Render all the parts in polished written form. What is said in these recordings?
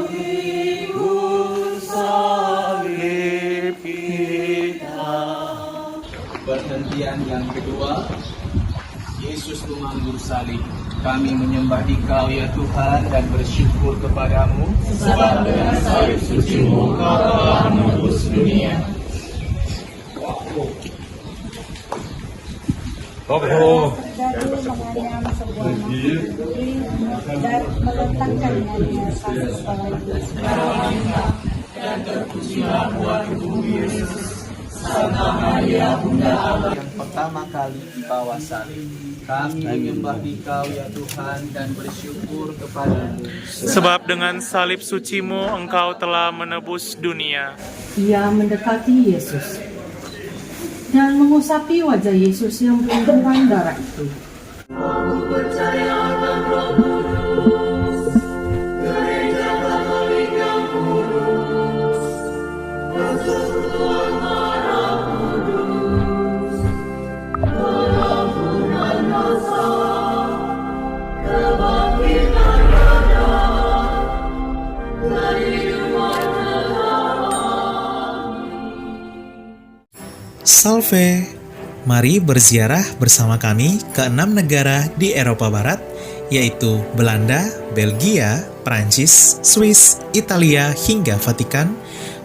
Menghibur salib kita. Perhentian yang kedua, Yesus memanggul salib. Kami menyembah Dikau ya Tuhan dan bersyukur kepadamu, Sebab dengan salib suci-Mu Kau telah menebus dunia. Terjadi menganyam sebuah putri dan meletakkannya di atas kepala Yesus. Dan terpujilah buah tubuh Yesus, Santa Maria Bunda Allah. yang pertama kali di bawah salib. Kami menyembah Dikau ya Tuhan dan bersyukur kepadamu. Sebab dengan salib suci-Mu Engkau telah menebus dunia. Ia mendekati Yesus dan mengusapi wajah Yesus yang berlumuran darah itu. Aku percaya akan Roh Kudus, Gereja Katolik yang kudus, persekutuan darah kudus, pengampunan dosa, kebangkitan badan, dan hidupan kekal. Salve! Mari berziarah bersama kami ke 6 negara di Eropa Barat, yaitu Belanda, Belgia, Prancis, Swiss, Italia, hingga Vatikan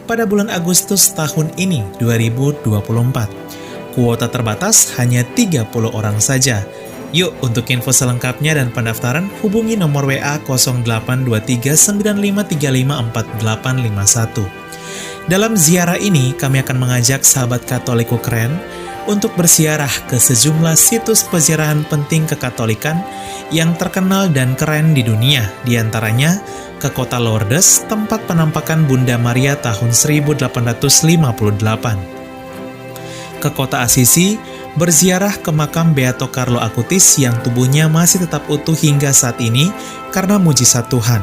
pada bulan Agustus tahun ini 2024. Kuota terbatas hanya 30 orang saja. Yuk, untuk info selengkapnya dan pendaftaran hubungi nomor WA 082395354851. Dalam ziarah ini, kami akan mengajak sahabat Katolik keren untuk berziarah ke sejumlah situs peziarahan penting kekatolikan yang terkenal dan keren di dunia, diantaranya ke kota Lourdes, tempat penampakan Bunda Maria tahun 1858. Ke kota Assisi, berziarah ke makam Beato Carlo Acutis yang tubuhnya masih tetap utuh hingga saat ini karena mujizat Tuhan.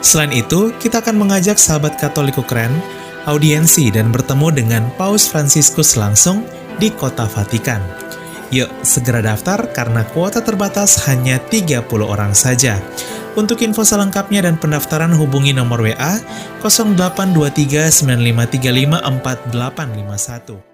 Selain itu, kita akan mengajak sahabat Katolik keren audiensi dan bertemu dengan Paus Fransiskus langsung di kota Vatikan. Yuk, segera daftar karena kuota terbatas hanya 30 orang saja. Untuk info selengkapnya dan pendaftaran hubungi nomor WA 082395354851.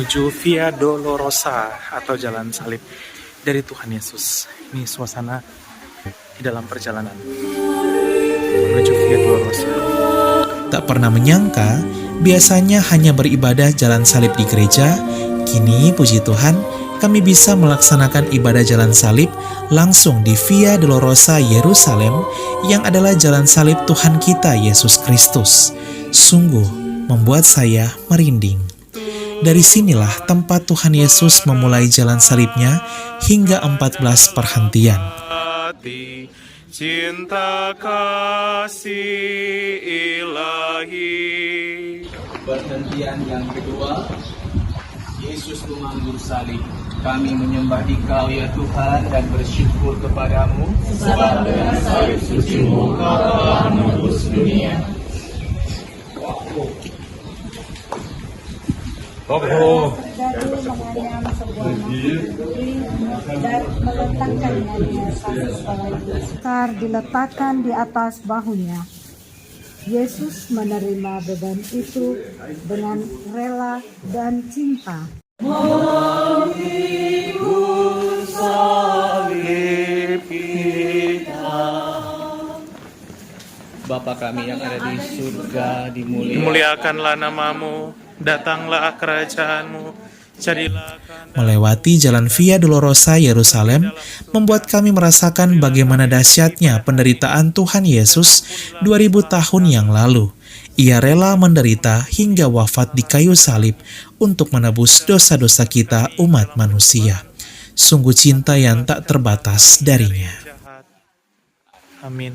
Menuju Via Dolorosa atau Jalan Salib dari Tuhan Yesus. Ini suasana di dalam perjalanan menuju Via Dolorosa. Tak pernah menyangka, biasanya hanya beribadah jalan salib di gereja, kini puji Tuhan, kami bisa melaksanakan ibadah jalan salib langsung di Via Dolorosa Yerusalem yang adalah jalan salib Tuhan kita Yesus Kristus. Sungguh membuat saya merinding. Dari sinilah tempat Tuhan Yesus memulai jalan salibnya hingga 14 perhentian. Cinta kasih ilahi. Perhentian yang kedua, Yesus memanggul salib. Kami menyembah Dikau ya Tuhan dan bersyukur kepadamu, Sebab dengan salib suci-Mu Kau telah menebus dunia. Terjadi menganyam sebuah putri dan meletakkannya melentangkannya dengan kasih Yesus. Kar diletakkan di atas bahunya. Yesus menerima beban itu dengan rela dan cinta. Bapa kami yang ada di surga, Dimuliakanlah namamu, datanglah kerajaanmu, jadilah kehendak-Mu. Melewati jalan Via Dolorosa Yerusalem membuat kami merasakan bagaimana dahsyatnya penderitaan Tuhan Yesus 2000 tahun yang lalu. Ia rela menderita hingga wafat di kayu salib untuk menebus dosa-dosa kita umat manusia. Sungguh cinta yang tak terbatas darinya. Amin.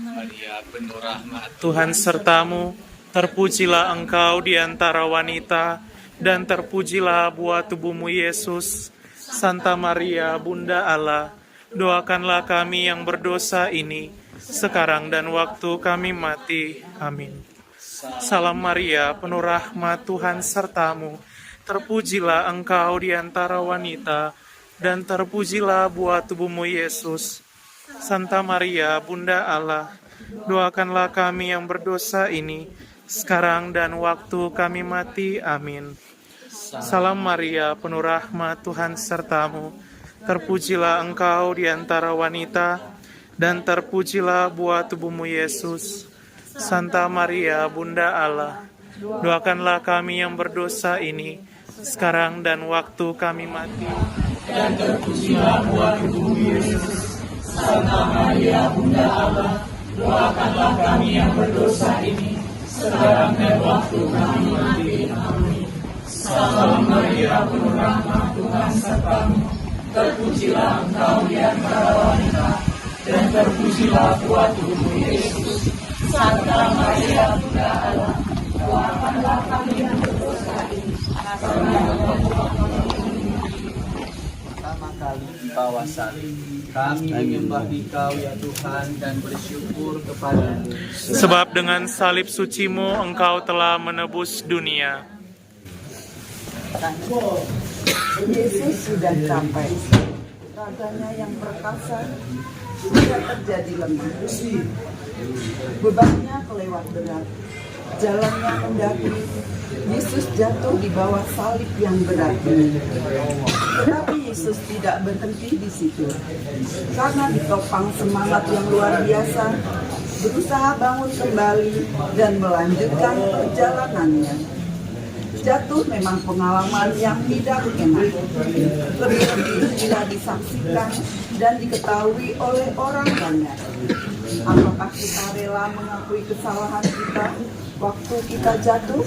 Maria penuh rahmat, Tuhan sertamu, terpujilah engkau di antara wanita, dan terpujilah buah tubuhmu Yesus. Santa Maria, Bunda Allah, doakanlah kami yang berdosa ini, sekarang dan waktu kami mati. Amin. Salam Maria, penuh rahmat, Tuhan sertamu, terpujilah engkau di antara wanita, dan terpujilah buah tubuhmu Yesus. Santa Maria, Bunda Allah, doakanlah kami yang berdosa ini, sekarang dan waktu kami mati. Amin. Salam Maria, penuh rahmat, Tuhan sertamu, terpujilah engkau di antara wanita, dan terpujilah buah tubuhmu Yesus. Santa Maria, Bunda Allah, doakanlah kami yang berdosa ini, sekarang dan waktu kami mati. Dan terpujilah buah tubuhmu Yesus. Santa Maria, Bunda Allah, doakanlah kami yang berdosa ini, sekarang dan waktu kami mati. Amin. Salam Maria, penuh rahmat, Tuhan sertamu, terpujilah engkau di antara wanita, dan terpujilah buah tubuhmu Yesus. Santa Maria, Bunda Allah, doakanlah kami yang berdosa ini, sekarang dan waktu kami mati. pertama kali di bawah salib. Kami menyembah Dikau ya Tuhan dan bersyukur kepadamu. Sebab dengan salib sucimu engkau telah menebus dunia. Yesus sudah capai. Raganya yang perkasa sudah terjadi lemah. Bebannya kelewat berat. Jalannya mendaki. Yesus jatuh di bawah salib yang berat. Tetapi Yesus tidak berhenti di situ. Karena ditopang semangat yang luar biasa, berusaha bangun kembali dan melanjutkan perjalanannya. Jatuh memang pengalaman yang tidak enak. Lebih-lebih bila disaksikan dan diketahui oleh orang banyak. Apakah kita rela mengakui kesalahan kita waktu kita jatuh?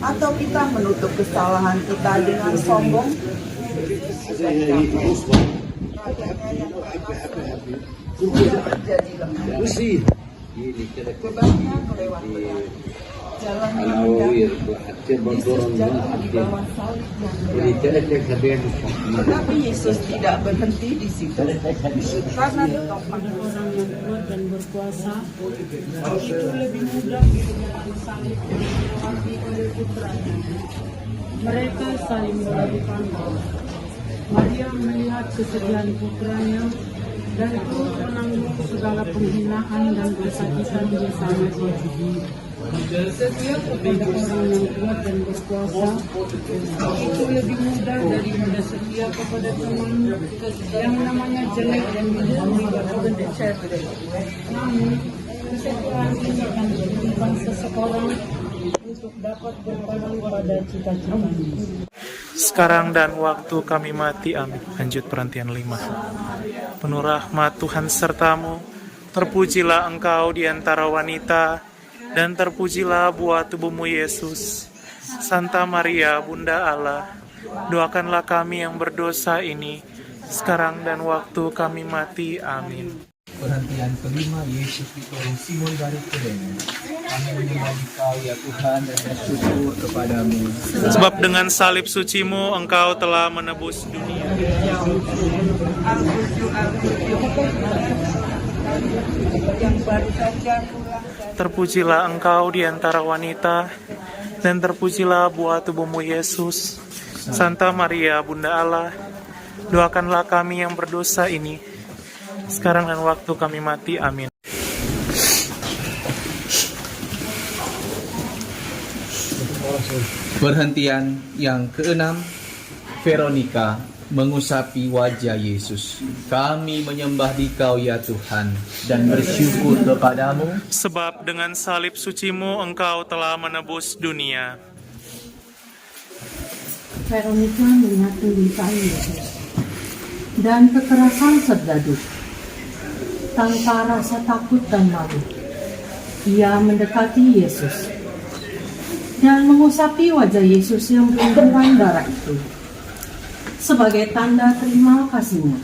Atau kita menutup kesalahan kita dengan sombong? Sudah terjadi lemah. Bebannya kelewat berat. Jalannya mendaki. Yesus jatuh di bawah salib yang berat. Tetapi Yesus tidak berhenti di situ. Karena ditopang Orang yang kuat dan berkuasa itu lebih mudah diberikan salib dilewati oleh putranya. Mereka saling melakukan. Maria melihat kesedihan putranya dan turut menanggung segala penghinaan dan kesakitan bersama dia. Setia kepada orang yang kuat dan berkuasa itu lebih mudah daripada setia kepada teman yang namanya jelek dan tidak. Namun kesetiaan ini akan menjadikan seseorang untuk dapat berpegang pada cita-citanya. Sekarang dan waktu kami mati. Amin. Lanjut perantian 5. Penuh rahmat Tuhan sertamu, terpujilah engkau di antara wanita, dan terpujilah buah tubuhmu Yesus. Santa Maria, Bunda Allah, doakanlah kami yang berdosa ini, sekarang dan waktu kami mati. Amin. Perhentian kelima, Yesus ditolong Simon dari Kirene. Kami menyembah Dikau ya Tuhan dan bersyukur kepadamu. Sebab dengan salib sucimu engkau telah menebus dunia. yang baru saja pulang. Terpujilah engkau di antara wanita, dan terpujilah buah tubuhmu Yesus. Santa Maria, Bunda Allah, doakanlah kami yang berdosa ini, sekarang dan waktu kami mati. Amin. Perhentian yang keenam, Veronica mengusapi wajah Yesus. Kami menyembah Dikau ya Tuhan dan bersyukur kepadamu, Sebab dengan salib sucimu Engkau telah menebus dunia. Veronica melihat penderitaan Yesus dan kekerasan serdadu. Tanpa rasa takut dan malu, ia mendekati Yesus dan mengusapi wajah Yesus yang berlumuran darah itu sebagai tanda terima kasihnya.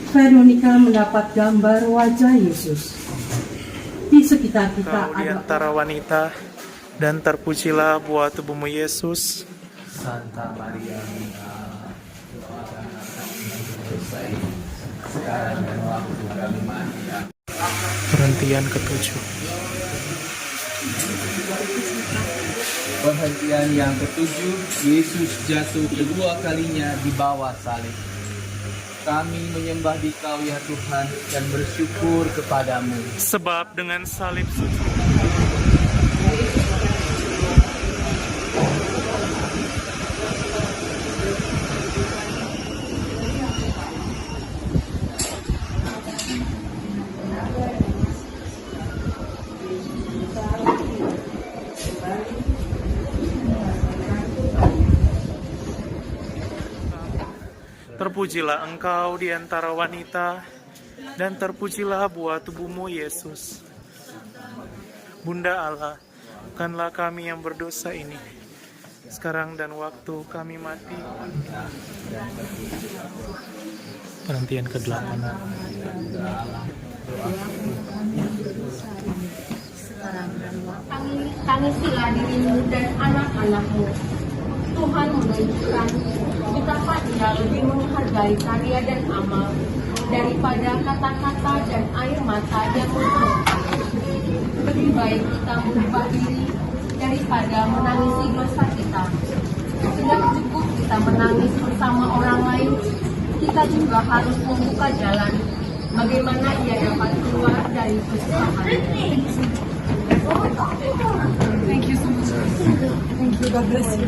Veronica mendapat gambar wajah Yesus. Di sekitar kita Engkau di ada antara wanita, dan terpujilah buah tubuhmu Yesus. Santa Maria Bunda Allah, doakanlah kami yang berdosa ini, sekarang dan waktu kami mati. Perhentian ketujuh. Perhentian yang ketujuh, Yesus jatuh kedua kalinya di bawah salib. Kami menyembah Dikau ya Tuhan dan bersyukur kepadamu. Sebab dengan salib suci terpujilah Engkau di antara wanita, dan terpujilah buah tubuhmu Yesus. Bunda Allah, bukanlah kami yang berdosa ini, sekarang dan waktu kami mati. Perhentian ke-8. Tangisilah dirimu dan anak-anakmu. Tuhan menunjukkan betapa Dia lebih menghargai karya dan amal daripada kata-kata dan air mata yang mengalir. Lebih baik kita mengubah diri daripada menangisi dosa kita. Tidak cukup kita menangis bersama orang lain, kita juga harus membuka jalan bagaimana ia dapat keluar dari kesusahan. Thank you so much. Thank you. God bless you.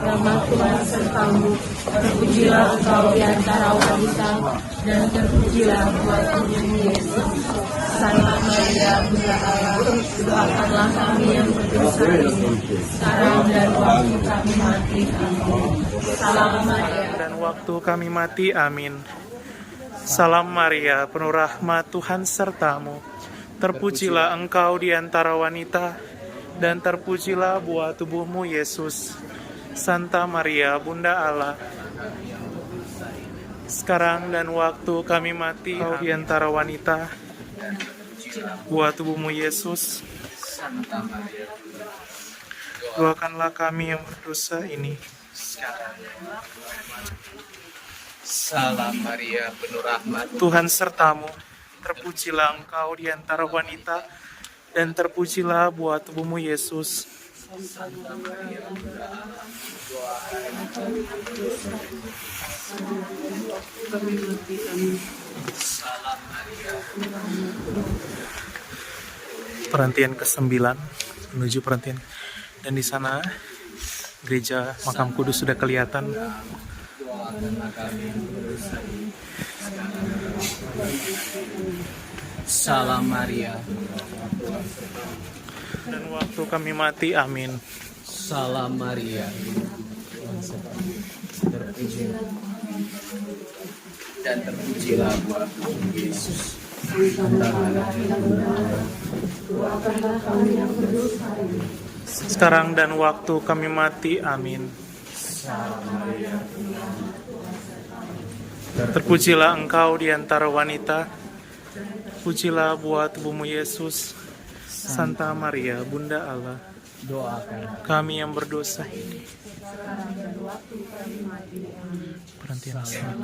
Rahmat Tuhan sertamu, terpujilah Engkau di antara wanita, dan terpujilah buah tubuhmu Yesus. Santa Maria Bunda Allah, doakanlah kami yang berdosa ini, sekarang dan waktu kami mati. Amin. Salam Maria. Dan waktu kami mati. Amin. Salam Maria, penuh rahmat, Tuhan sertamu. Terpujilah Engkau di antara wanita, dan terpujilah buah tubuhmu Yesus. Santa Maria Bunda Allah, sekarang dan waktu kami mati. Engkau di antara wanita, buah tubuhmu Yesus. Doakanlah kami yang berdosa ini, Salam Maria, penuh rahmat, Tuhan sertamu. Terpujilah Engkau di antara wanita, dan terpujilah buah tubuhmu Yesus. Perhentian ke-9 menuju perhentian, dan di sana gereja Makam Kudus sudah kelihatan. Salam Maria, Dan waktu kami mati. Amin. Salam Maria, terpuji dan terpujilah buah tubuh Yesus. Sekarang dan waktu kami mati. Amin. Terpujilah Engkau di antara wanita, pujilah buah tubuhmu Yesus. Santa Maria Bunda Allah, Doakan kami yang berdosa ini. perhatian.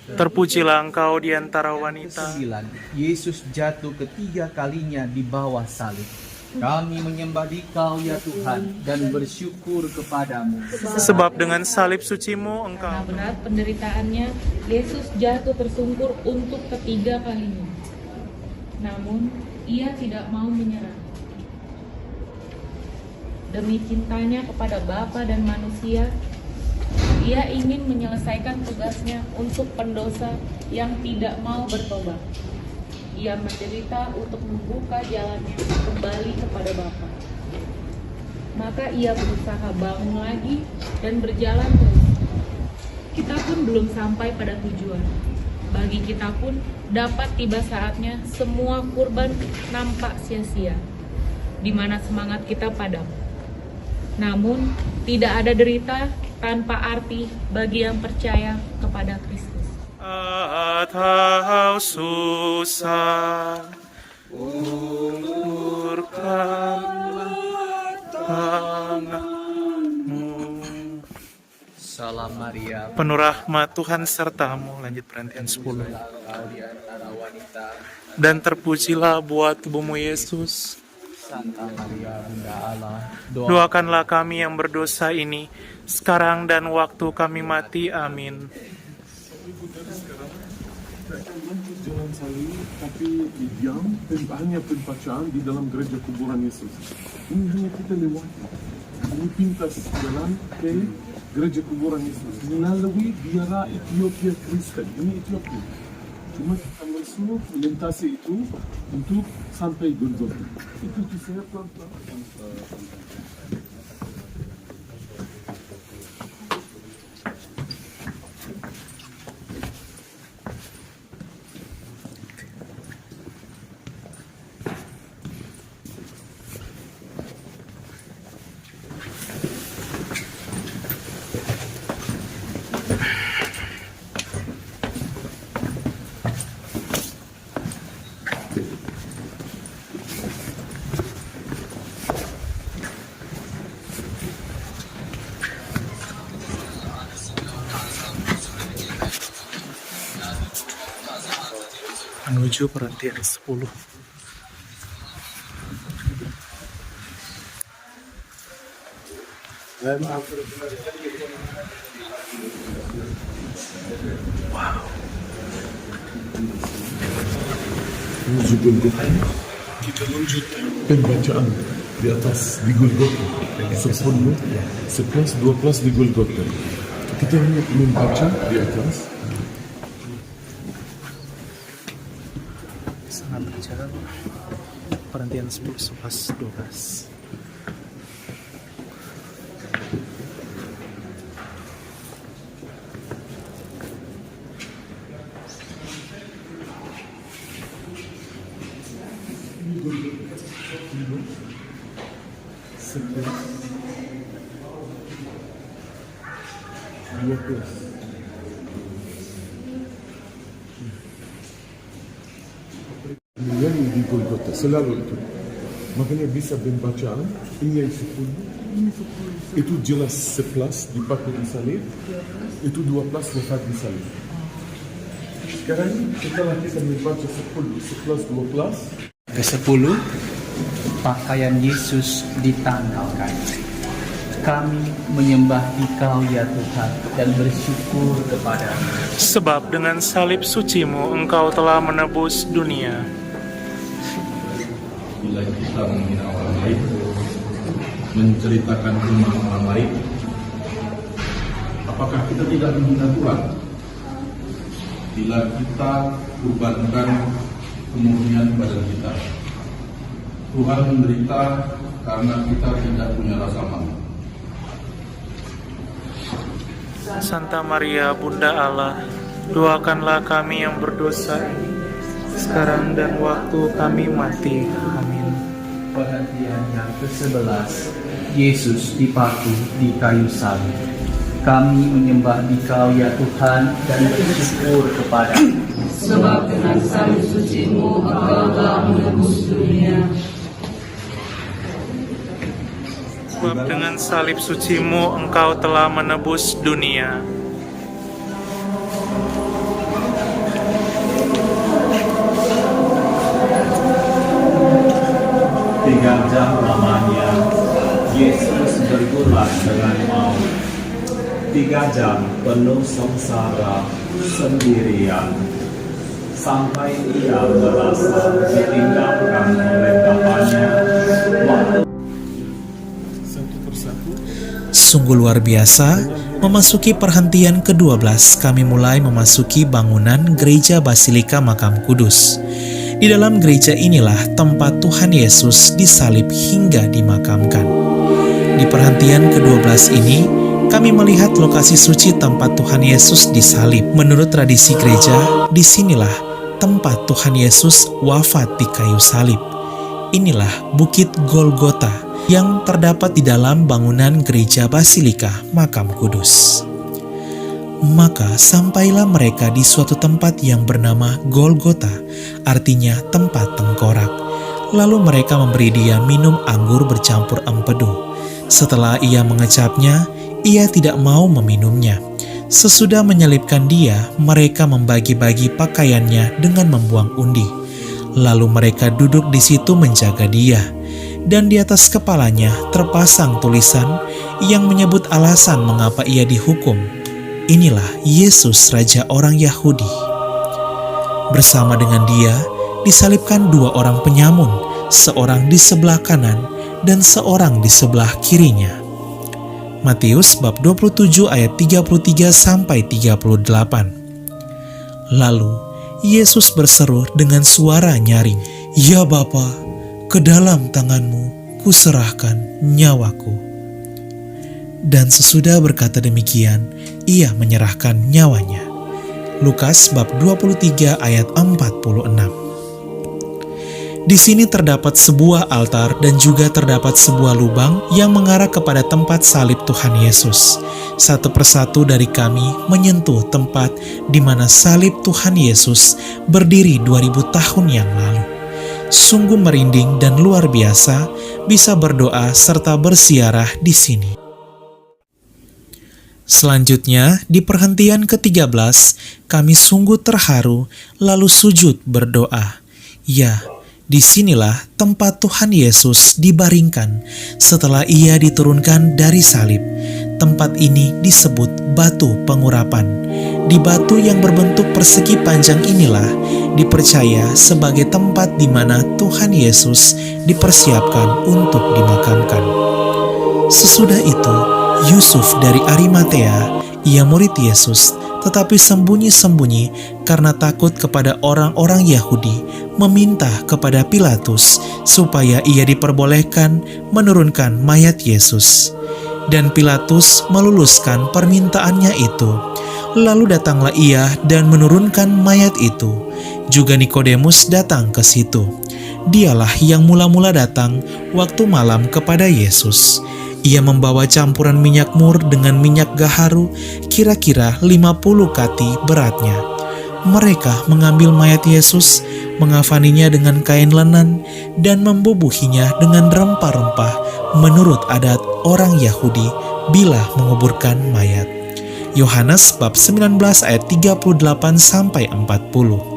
Terpujilah engkau di antara wanita. 9. Yesus jatuh ketiga kalinya di bawah salib. Kami menyembah Dikau ya Tuhan dan bersyukur kepadamu. Sebab dengan salib sucimu engkau. Karena berat penderitaannya, Yesus jatuh tersungkur untuk ketiga kalinya. Namun, ia tidak mau menyerah. Demi cintanya kepada Bapa dan manusia, ia ingin menyelesaikan tugasnya untuk pendosa yang tidak mau bertobat. Ia menderita untuk membuka jalannya kembali kepada Bapa. Maka ia berusaha bangun lagi dan berjalan terus. Kita pun belum sampai pada tujuan. Bagi kita pun dapat tiba saatnya semua kurban nampak sia-sia, di mana semangat kita padam. Namun, tidak ada derita tanpa arti bagi yang percaya kepada Kristus. Atau susah, ulurkanlah tanganmu. Salam Maria, Penuh rahmat Tuhan sertamu. Lanjut perhatian 10. engkau di antara wanita, Dan terpujilah buah tubuhmu Yesus. Santa Maria Bunda Allah, Doakanlah kami yang berdosa ini, sekarang dan waktu kami mati. Amin. Jalan salib, tapi diam dan hanya pembacaan di dalam gereja kuburan Yesus. Ini hanya kita lewati. Ini pintas jalan ke gereja kuburan Yesus melalui biara Ethiopia Kristen. Ini Ethiopia. Cuma kita masuk melintasi itu untuk sampai Golgota. Itu saya pelan-pelan. Menuju perhatian 10. Menuju Golgota. Kita lanjut pembacaan di atas di Golgota. 10, 11, 12 di Golgota. Kita membaca di atas. Sangat berjalan. Perhatian 10, 11, 12. Yang di Golgota selalu itu. Makanya bisa pembacaan ini yang 10. Itu jelas 11 dipakai di salib. Itu 12 wafat di salib. Sekarang setelah kita membaca 10, 11, 12. ke-10, pakaian Yesus ditanggalkan. Kami menyembah Dikau ya Tuhan dan bersyukur kepadamu. Sebab dengan salib sucimu engkau telah menebus dunia. Bila kita menghina orang lain, menceritakan iman orang lain, apakah kita tidak menghina Tuhan? Bila kita kurbankan kemurnian badan kita, Tuhan menderita karena kita tidak punya rasa malu. Santa Maria Bunda Allah, doakanlah kami yang berdosa ini, sekarang dan waktu kami mati. Amin. Perhatian yang ke-11, Yesus dipaku di kayu salib. Kami menyembah Dikau ya Tuhan dan bersyukur kepadamu. Sebab dengan salib sucimu engkau telah menebus dunia. Sebab dengan salib sucimu engkau telah menebus dunia. Tiga jam lamanya Yesus bergulat dengan maut. 3 jam penuh sengsara sendirian, sampai ia merasa ditinggalkan oleh Bapanya. Sungguh luar biasa, memasuki perhentian ke-12 kami mulai memasuki bangunan Gereja Basilika Makam Kudus. Di dalam gereja inilah tempat Tuhan Yesus disalib hingga dimakamkan. Di perhentian ke-12 ini, kami melihat lokasi suci tempat Tuhan Yesus disalib. Menurut tradisi gereja, disinilah tempat Tuhan Yesus wafat di kayu salib. Inilah Bukit Golgota yang terdapat di dalam bangunan Gereja Basilika Makam Kudus. Maka sampailah mereka di suatu tempat yang bernama Golgota, artinya tempat tengkorak. Lalu mereka memberi dia minum anggur bercampur empedu. Setelah ia mengecapnya, ia tidak mau meminumnya. Sesudah menyalibkan dia, mereka membagi-bagi pakaiannya dengan membuang undi. Lalu mereka duduk di situ menjaga dia. Dan di atas kepalanya terpasang tulisan yang menyebut alasan mengapa ia dihukum. Inilah Yesus, Raja orang Yahudi. Bersama dengan dia disalibkan 2 orang penyamun, seorang di sebelah kanan dan seorang di sebelah kirinya. Matius bab 27 ayat 33 sampai 38. Lalu Yesus berseru dengan suara nyaring, "Ya Bapa, ke dalam tangan-Mu kuserahkan nyawaku." Dan sesudah berkata demikian, ia menyerahkan nyawanya. Lukas bab 23 ayat 46. Di sini terdapat sebuah altar dan juga terdapat sebuah lubang yang mengarah kepada tempat salib Tuhan Yesus. Satu persatu dari kami menyentuh tempat di mana salib Tuhan Yesus berdiri 2000 tahun yang lalu. Sungguh merinding dan luar biasa bisa berdoa serta bersiarah di sini. Selanjutnya, di perhentian ke-13, kami sungguh terharu lalu sujud berdoa. Ya, disinilah tempat Tuhan Yesus dibaringkan setelah ia diturunkan dari salib. Tempat ini disebut batu pengurapan. Di batu yang berbentuk persegi panjang inilah dipercaya sebagai tempat di mana Tuhan Yesus dipersiapkan untuk dimakamkan. Sesudah itu, Yusuf dari Arimatea, ia murid Yesus, tetapi sembunyi-sembunyi karena takut kepada orang-orang Yahudi, meminta kepada Pilatus supaya ia diperbolehkan menurunkan mayat Yesus. Dan Pilatus meluluskan permintaannya itu. Lalu datanglah ia dan menurunkan mayat itu. Juga Nikodemus datang ke situ. Dialah yang mula-mula datang waktu malam kepada Yesus. Ia membawa campuran minyak mur dengan minyak gaharu, kira-kira 50 kati beratnya. Mereka mengambil mayat Yesus, mengafaninya dengan kain lenan, dan membubuhinya dengan rempah-rempah menurut adat orang Yahudi bila menguburkan mayat. Yohanes bab 19 ayat 38 sampai 40.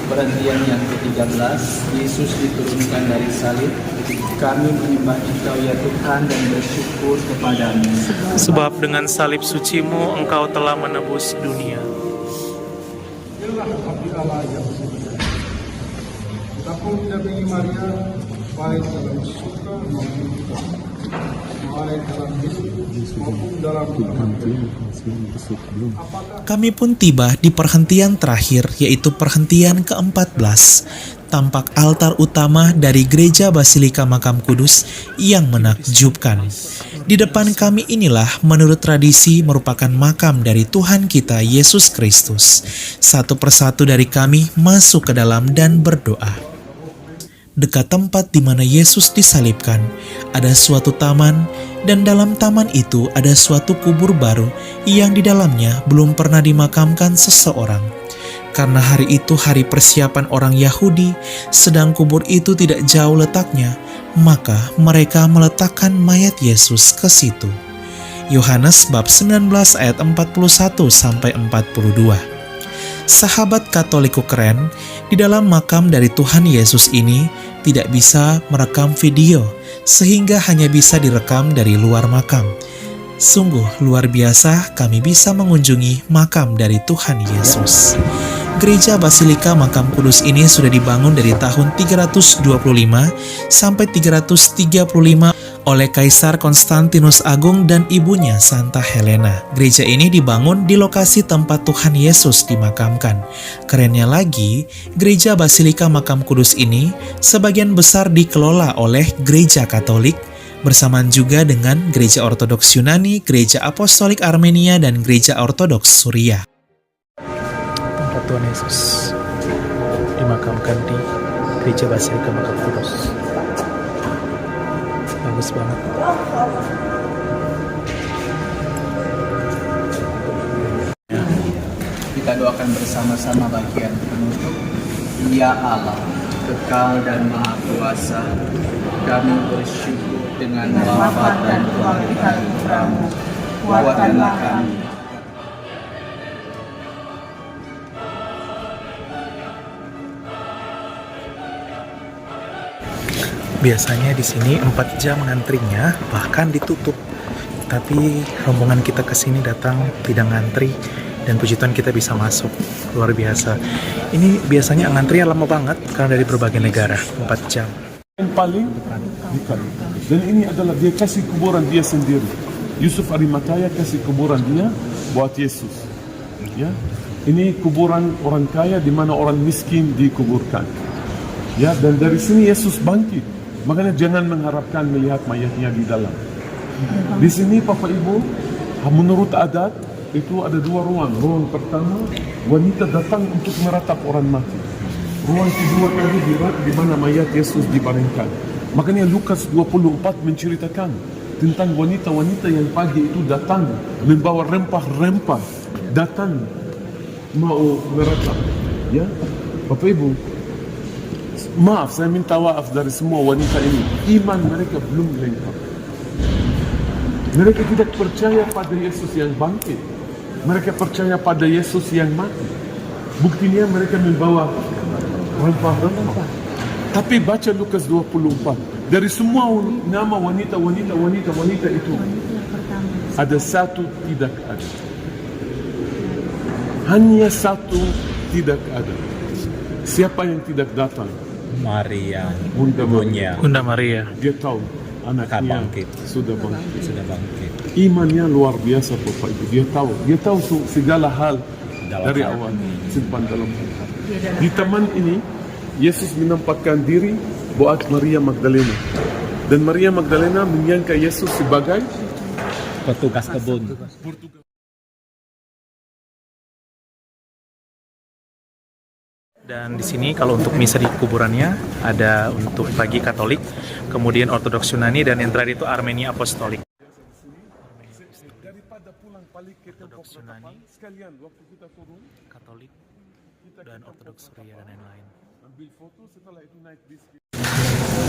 Perhentian yang ke-13, Yesus diturunkan dari salib. Kami menyembah Engkau ya Tuhan dan bersyukur kepada-Mu. Sebab dengan salib sucimu engkau telah menebus dunia. Inilah hati Allah yang sebenarnya. Betapa mendampingi Maria, baik dalam suka maupun duka, baik dalam hidup maupun dalam kematian. Kami pun tiba di perhentian terakhir, yaitu perhentian ke-14, tampak altar utama dari Gereja Basilika Makam Kudus yang menakjubkan. Di depan kami inilah menurut tradisi merupakan makam dari Tuhan kita Yesus Kristus. Satu persatu dari kami masuk ke dalam dan berdoa. Dekat tempat di mana Yesus disalibkan, ada suatu taman, dan dalam taman itu ada suatu kubur baru yang di dalamnya belum pernah dimakamkan seseorang. Karena hari itu hari persiapan orang Yahudi, sedang kubur itu tidak jauh letaknya, maka mereka meletakkan mayat Yesus ke situ. Yohanes bab 19 ayat 41-42. Sahabat Katoliku keren, di dalam makam dari Tuhan Yesus ini tidak bisa merekam video, sehingga hanya bisa direkam dari luar makam. Sungguh luar biasa kami bisa mengunjungi makam dari Tuhan Yesus. Gereja Basilika Makam Kudus ini sudah dibangun dari tahun 325 sampai 335 oleh Kaisar Konstantinus Agung dan ibunya Santa Helena. Gereja ini dibangun di lokasi tempat Tuhan Yesus dimakamkan. Kerennya lagi, Gereja Basilika Makam Kudus ini sebagian besar dikelola oleh Gereja Katolik, bersamaan juga dengan Gereja Ortodoks Yunani, Gereja Apostolik Armenia, dan Gereja Ortodoks Suriah. Tempat Tuhan Yesus dimakamkan di Gereja Basilika Makam Kudus. Bagus banget. Kita doakan bersama-sama bagian penutup. Ya Allah, kekal dan maha kuasa, kami bersyukur dengan wafat dan kebangkitan Putra-Mu. Kuatkanlah kami. Biasanya di sini 4 jam ngantrinya, bahkan ditutup. Tapi rombongan kita ke sini datang tidak ngantri, dan puji Tuhan kita bisa masuk. Luar biasa. Ini biasanya ngantrinya lama banget karena dari berbagai negara, 4 jam. Yang paling dekat. Dan ini adalah dia kasih kuburan dia sendiri. Yusuf Arimathaya kasih kuburan dia buat Yesus. Ya, ini kuburan orang kaya di mana orang miskin dikuburkan. Ya, dan dari sini Yesus bangkit. Makanya jangan mengharapkan melihat mayatnya di dalam. Di sini Bapak Ibu, menurut adat itu ada 2 ruang. Ruang pertama, wanita datang untuk meratap orang mati. Ruang kedua tadi di mana mayat Yesus dibaringkan. Makanya Lukas 24 menceritakan tentang wanita-wanita yang pagi itu datang membawa rempah-rempah, datang mau meratap. Ya, Bapak Ibu, maaf, saya minta maaf dari semua wanita ini. Iman mereka belum lengkap. Mereka tidak percaya pada Yesus yang bangkit. Mereka percaya pada Yesus yang mati. Buktinya mereka membawa rempah-rempah. Tapi baca Lukas 24. Dari semua nama wanita itu, ada satu tidak ada. Hanya satu tidak ada. Siapa yang tidak datang? Maria, Bunda Maria. Dia tahu anaknya bangkit. sudah bangkit. Sudah bangkit. Imannya luar biasa Bapak Ibu. Dia tahu segala hal dari awal, simpan dalam hati. Di taman ini Yesus menampakkan diri buat Maria Magdalena. Dan Maria Magdalena menyangka Yesus sebagai petugas kebun. Dan di sini kalau untuk misa di kuburannya ada untuk bagi Katolik, kemudian Ortodoks Yunani, dan yang terakhir itu Armenia Apostolik. daripada pulang balik ke tempat Yunani, sekalian waktu kita turun Katolik, dan Ortodoks Suriah dan lain-lain. ambil foto, setelah itu naik bis.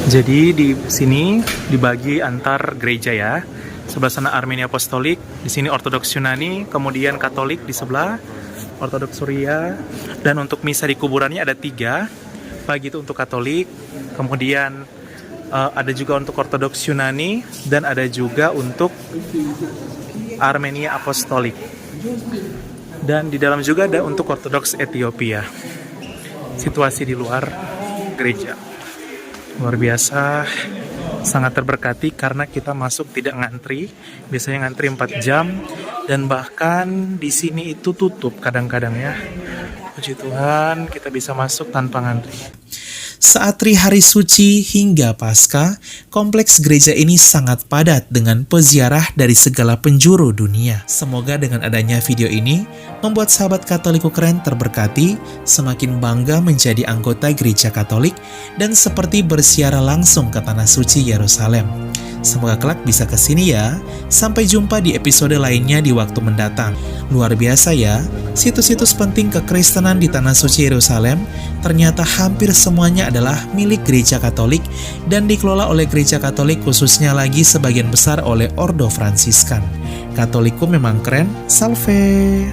Jadi di sini dibagi antar gereja ya. Sebelah sana Armenia Apostolik, di sini Ortodoks Yunani, kemudian Katolik di sebelah, Ortodoks Suriah, dan untuk misa di kuburannya ada 3. Pagi itu untuk Katolik, kemudian ada juga untuk Ortodoks Yunani, dan ada juga untuk Armenia Apostolik. Dan di dalam juga ada untuk Ortodoks Ethiopia. Situasi di luar gereja luar biasa, sangat terberkati karena kita masuk tidak ngantri. Biasanya ngantri 4 jam, dan bahkan di sini itu tutup kadang-kadang ya. Puji Tuhan kita bisa masuk tanpa ngantri. Saat Trihari Suci hingga Paskah, kompleks gereja ini sangat padat dengan peziarah dari segala penjuru dunia. Semoga dengan adanya video ini, membuat sahabat Katoliku keren terberkati, semakin bangga menjadi anggota gereja Katolik, dan seperti bersiara langsung ke Tanah Suci Yerusalem. Semoga kelak bisa kesini ya. Sampai jumpa di episode lainnya di waktu mendatang. Luar biasa ya, situs-situs penting kekristenan di Tanah Suci Yerusalem ternyata hampir semuanya adalah milik Gereja Katolik dan dikelola oleh Gereja Katolik, khususnya lagi sebagian besar oleh Ordo Fransiskan. Katolikum memang keren, salve!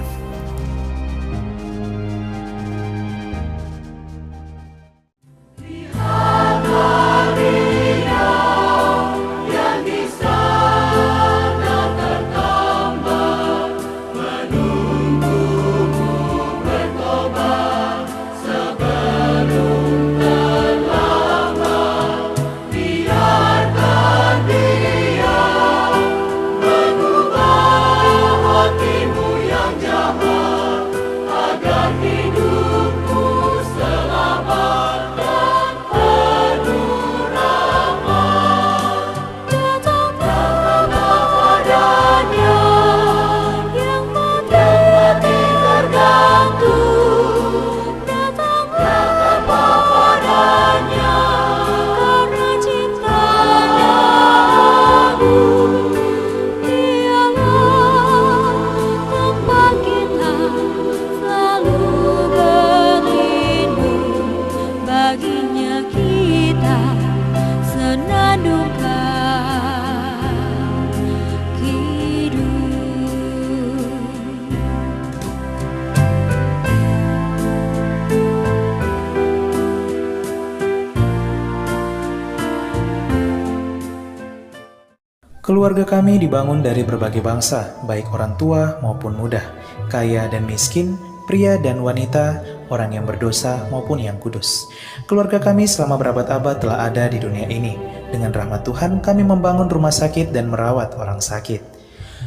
Keluarga kami dibangun dari berbagai bangsa, baik orang tua maupun muda, kaya dan miskin, pria dan wanita, orang yang berdosa maupun yang kudus. Keluarga kami selama berabad-abad telah ada di dunia ini. Dengan rahmat Tuhan, kami membangun rumah sakit dan merawat orang sakit.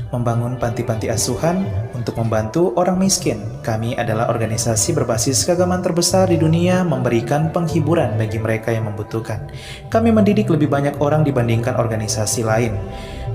Membangun panti-panti asuhan untuk membantu orang miskin. Kami adalah organisasi berbasis keagamaan terbesar di dunia, memberikan penghiburan bagi mereka yang membutuhkan. Kami mendidik lebih banyak orang dibandingkan organisasi lain.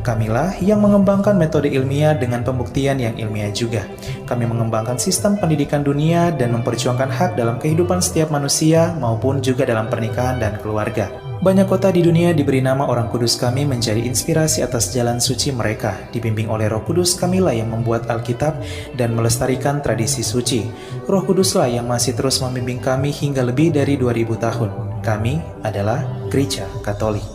Kamilah yang mengembangkan metode ilmiah dengan pembuktian yang ilmiah juga. Kami mengembangkan sistem pendidikan dunia dan memperjuangkan hak dalam kehidupan setiap manusia maupun juga dalam pernikahan dan keluarga. Banyak kota di dunia diberi nama orang kudus kami menjadi inspirasi atas jalan suci mereka. Dibimbing oleh Roh Kudus, kamilah yang membuat Alkitab dan melestarikan tradisi suci. Roh Kuduslah yang masih terus membimbing kami hingga lebih dari 2000 tahun. Kami adalah Gereja Katolik.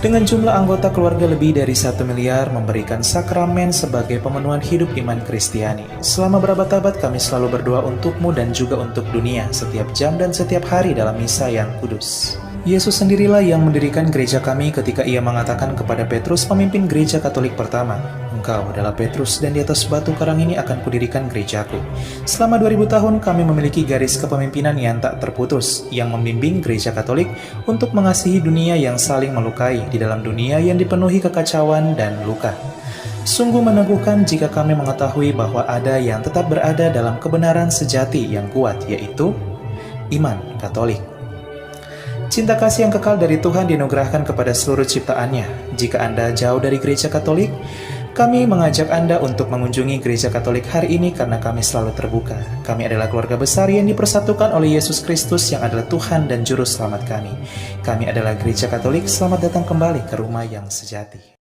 Dengan jumlah anggota keluarga lebih dari 1 miliar, memberikan sakramen sebagai pemenuhan hidup iman Kristiani. Selama berabad-abad kami selalu berdoa untukmu dan juga untuk dunia, setiap jam dan setiap hari dalam misa yang kudus. Yesus sendirilah yang mendirikan gereja kami ketika ia mengatakan kepada Petrus, pemimpin gereja Katolik pertama, "Engkau adalah Petrus dan di atas batu karang ini akan kudirikan gerejaku." Selama 2000 tahun kami memiliki garis kepemimpinan yang tak terputus, yang membimbing gereja Katolik untuk mengasihi dunia yang saling melukai di dalam dunia yang dipenuhi kekacauan dan luka. Sungguh meneguhkan jika kami mengetahui bahwa ada yang tetap berada dalam kebenaran sejati yang kuat, yaitu iman Katolik. Cinta kasih yang kekal dari Tuhan dianugerahkan kepada seluruh ciptaannya. Jika Anda jauh dari gereja Katolik, kami mengajak Anda untuk mengunjungi gereja Katolik hari ini karena kami selalu terbuka. Kami adalah keluarga besar yang dipersatukan oleh Yesus Kristus yang adalah Tuhan dan Juru Selamat kami. Kami adalah gereja Katolik, selamat datang kembali ke rumah yang sejati.